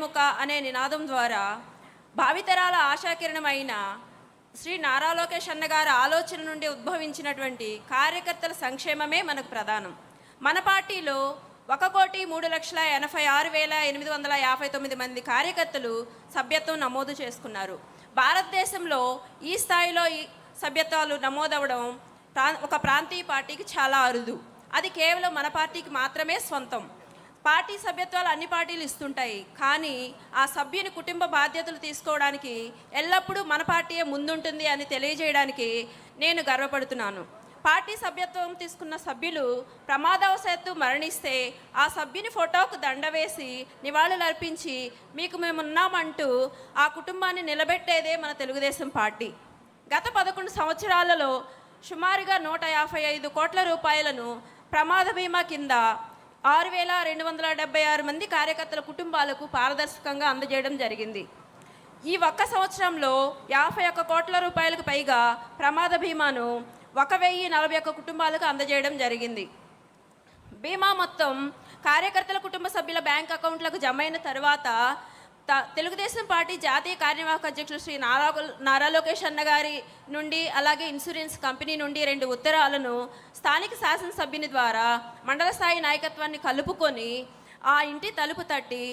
వెన్నెముక అనే నినాదం ద్వారా భావితరాల ఆశాకిరణమైన శ్రీ నారా లోకేష్ అన్న గారి ఆలోచన నుండి ఉద్భవించినటువంటి కార్యకర్తల సంక్షేమమే మనకు ప్రధానం. మన పార్టీలో 1,03,86,859 మంది కార్యకర్తలు సభ్యత్వం నమోదు చేసుకున్నారు. భారతదేశంలో ఈ స్థాయిలో ఈ సభ్యత్వాలు నమోదవడం ఒక ప్రాంతీయ పార్టీకి చాలా అరుదు. అది కేవలం మన పార్టీకి మాత్రమే సొంతం. పార్టీ సభ్యత్వాలు అన్ని పార్టీలు ఇస్తుంటాయి, కానీ ఆ సభ్యుని కుటుంబ బాధ్యతలు తీసుకోవడానికి ఎల్లప్పుడూ మన పార్టీయే ముందుంటుంది అని తెలియజేయడానికి నేను గర్వపడుతున్నాను. పార్టీ సభ్యత్వం తీసుకున్న సభ్యులు ప్రమాదవశాత్తు మరణిస్తే ఆ సభ్యుని ఫోటోకు దండ వేసి నివాళులర్పించి మీకు మేమున్నామంటూ ఆ కుటుంబాన్ని నిలబెట్టేదే మన తెలుగుదేశం పార్టీ. గత 11 సంవత్సరాలలో సుమారుగా 155 కోట్ల రూపాయలను ప్రమాద బీమా కింద 6,276 మంది కార్యకర్తల కుటుంబాలకు పారదర్శకంగా అందజేయడం జరిగింది. ఈ ఒక్క సంవత్సరంలో 51 కోట్ల రూపాయలకు పైగా ప్రమాద బీమాను 1,041 కుటుంబాలకు అందజేయడం జరిగింది. బీమా మొత్తం కార్యకర్తల కుటుంబ సభ్యుల బ్యాంక్ అకౌంట్లకు జమ అయిన తర్వాత తెలుగుదేశం పార్టీ జాతీయ కార్యనిర్వాహక అధ్యక్షులు శ్రీ నారా లోకేష్ అన్న గారి నుండి, అలాగే ఇన్సూరెన్స్ కంపెనీ నుండి 2 ఉత్తరాలను స్థానిక శాసనసభ్యుని ద్వారా మండల స్థాయి నాయకత్వాన్ని కలుపుకొని ఆ ఇంటి తలుపు తట్టి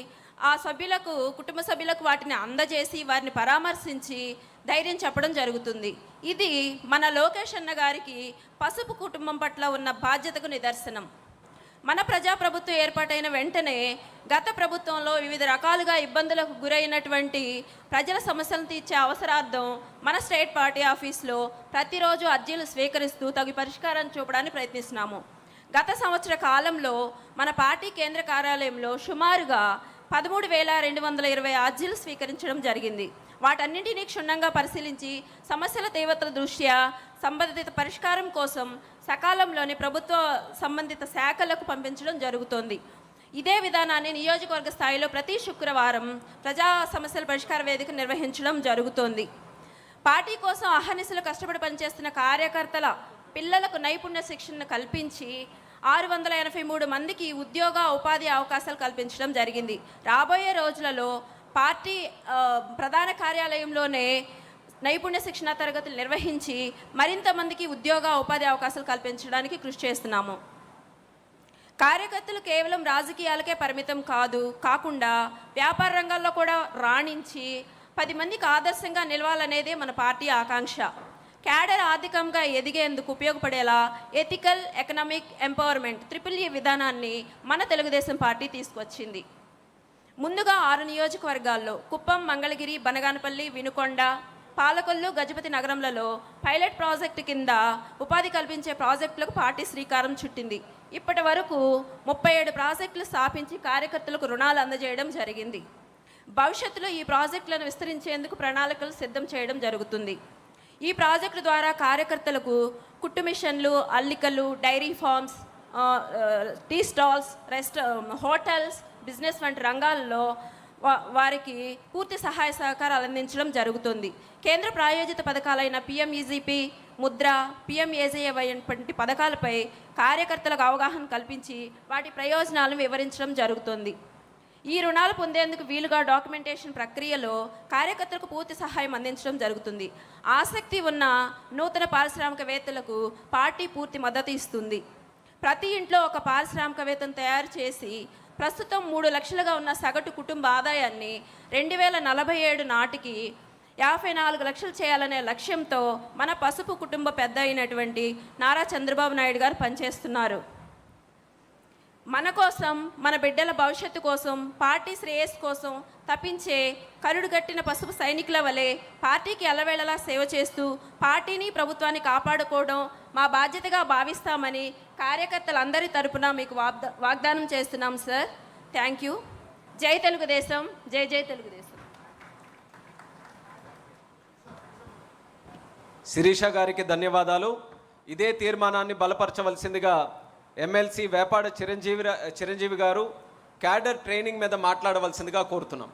ఆ సభ్యులకు, కుటుంబ సభ్యులకు వాటిని అందజేసి వారిని పరామర్శించి ధైర్యం చెప్పడం జరుగుతుంది. ఇది మన లోకేష్ అన్న గారికి పసుపు కుటుంబం పట్ల ఉన్న బాధ్యతకు నిదర్శనం. మన ప్రజాప్రభుత్వం ఏర్పాటైన వెంటనే గత ప్రభుత్వంలో వివిధ రకాలుగా ఇబ్బందులకు గురైనటువంటి ప్రజల సమస్యలను తీర్చే అవసరార్థం మన స్టేట్ పార్టీ ఆఫీస్లో ప్రతిరోజు అర్జీలు స్వీకరిస్తూ తగు పరిష్కారాన్ని చూపడానికి ప్రయత్నిస్తున్నాము. గత సంవత్సర కాలంలో మన పార్టీ కేంద్ర కార్యాలయంలో సుమారుగా 13,220 అర్జీలు స్వీకరించడం జరిగింది. వాటన్నింటినీ క్షుణ్ణంగా పరిశీలించి సమస్యల తీవ్రత దృష్ట్యా సంబంధిత పరిష్కారం కోసం సకాలంలోని ప్రభుత్వ సంబంధిత శాఖలకు పంపించడం జరుగుతోంది. ఇదే విధానాన్ని నియోజకవర్గ స్థాయిలో ప్రతి శుక్రవారం ప్రజా సమస్యల పరిష్కార వేదిక నిర్వహించడం జరుగుతోంది. పార్టీ కోసం అహర్నిశలు కష్టపడి పనిచేస్తున్న కార్యకర్తల పిల్లలకు నైపుణ్య శిక్షణను కల్పించి 683 మందికి ఉద్యోగ ఉపాధి అవకాశాలు కల్పించడం జరిగింది. రాబోయే రోజులలో పార్టీ ప్రధాన కార్యాలయంలోనే నైపుణ్య శిక్షణ తరగతులు నిర్వహించి మరింత మందికి ఉద్యోగ ఉపాధి అవకాశాలు కల్పించడానికి కృషి చేస్తున్నాము. కార్యకర్తలు కేవలం రాజకీయాలకే పరిమితం కాకుండా వ్యాపార రంగాల్లో కూడా రాణించి 10 మందికి ఆదర్శంగా నిలవాలనేదే మన పార్టీ ఆకాంక్ష. క్యాడర్ ఆర్థికంగా ఎదిగేందుకు ఉపయోగపడేలా ఎథికల్ ఎకనామిక్ ఎంపవర్మెంట్ EEE విధానాన్ని మన తెలుగుదేశం పార్టీ తీసుకొచ్చింది. ముందుగా 6 నియోజకవర్గాల్లో కుప్పం, మంగళగిరి, బనగానపల్లి, వినుకొండ, పాలకొల్లు, గజపతి నగరంలలో పైలట్ ప్రాజెక్టు కింద ఉపాధి కల్పించే ప్రాజెక్టులకు పార్టీ శ్రీకారం చుట్టింది. ఇప్పటి వరకు 37 ప్రాజెక్టులు స్థాపించి కార్యకర్తలకు రుణాలు అందజేయడం జరిగింది. భవిష్యత్తులో ఈ ప్రాజెక్టులను విస్తరించేందుకు ప్రణాళికలు సిద్ధం చేయడం జరుగుతుంది. ఈ ప్రాజెక్టు ద్వారా కార్యకర్తలకు కుట్టు మిషన్లు, అల్లికలు, dairy farms, tea stalls, hotels, business వంటి రంగాల్లో వారికి పూర్తి సహాయ సహకారాలు అందించడం జరుగుతుంది. కేంద్ర ప్రాయోజిత పథకాలైన PMEGP, ముద్ర, PMAJY వంటి పథకాలపై కార్యకర్తలకు అవగాహన కల్పించి వాటి ప్రయోజనాలను వివరించడం జరుగుతుంది. ఈ రుణాలు పొందేందుకు వీలుగా డాక్యుమెంటేషన్ ప్రక్రియలో కార్యకర్తలకు పూర్తి సహాయం అందించడం జరుగుతుంది. ఆసక్తి ఉన్న నూతన పారిశ్రామికవేత్తలకు పార్టీ పూర్తి మద్దతు ఇస్తుంది. ప్రతి ఇంట్లో ఒక పారిశ్రామికవేత్తను తయారు చేసి ప్రస్తుతం 3 లక్షలుగా ఉన్న సగటు కుటుంబ ఆదాయాన్ని 2047 నాటికి 54 లక్షలు చేయాలనే లక్ష్యంతో మన పసుపు కుటుంబ పెద్ద అయినటువంటి నారా చంద్రబాబు నాయుడు గారు పనిచేస్తున్నారు. మన కోసం, మన బిడ్డల భవిష్యత్తు కోసం, పార్టీ శ్రేయస్సు కోసం తప్పించే కరుడు కట్టిన పసుపు సైనికుల వలె పార్టీకి ఎల్లవేళలా సేవ చేస్తూ పార్టీని, ప్రభుత్వాన్ని కాపాడుకోవడం మా బాధ్యతగా భావిస్తామని కార్యకర్తలందరి తరపున మీకు వాగ్దానం చేస్తున్నాం సార్. Thank you. జై తెలుగుదేశం, జై జై తెలుగుదేశం. శిరీష గారికి ధన్యవాదాలు. ఇదే తీర్మానాన్ని బలపరచవలసిందిగా ఎమ్మెల్సీ వేపాడ చిరంజీవి గారు క్యాడర్ ట్రైనింగ్ మీద మాట్లాడవలసిందిగా కోరుతున్నాం.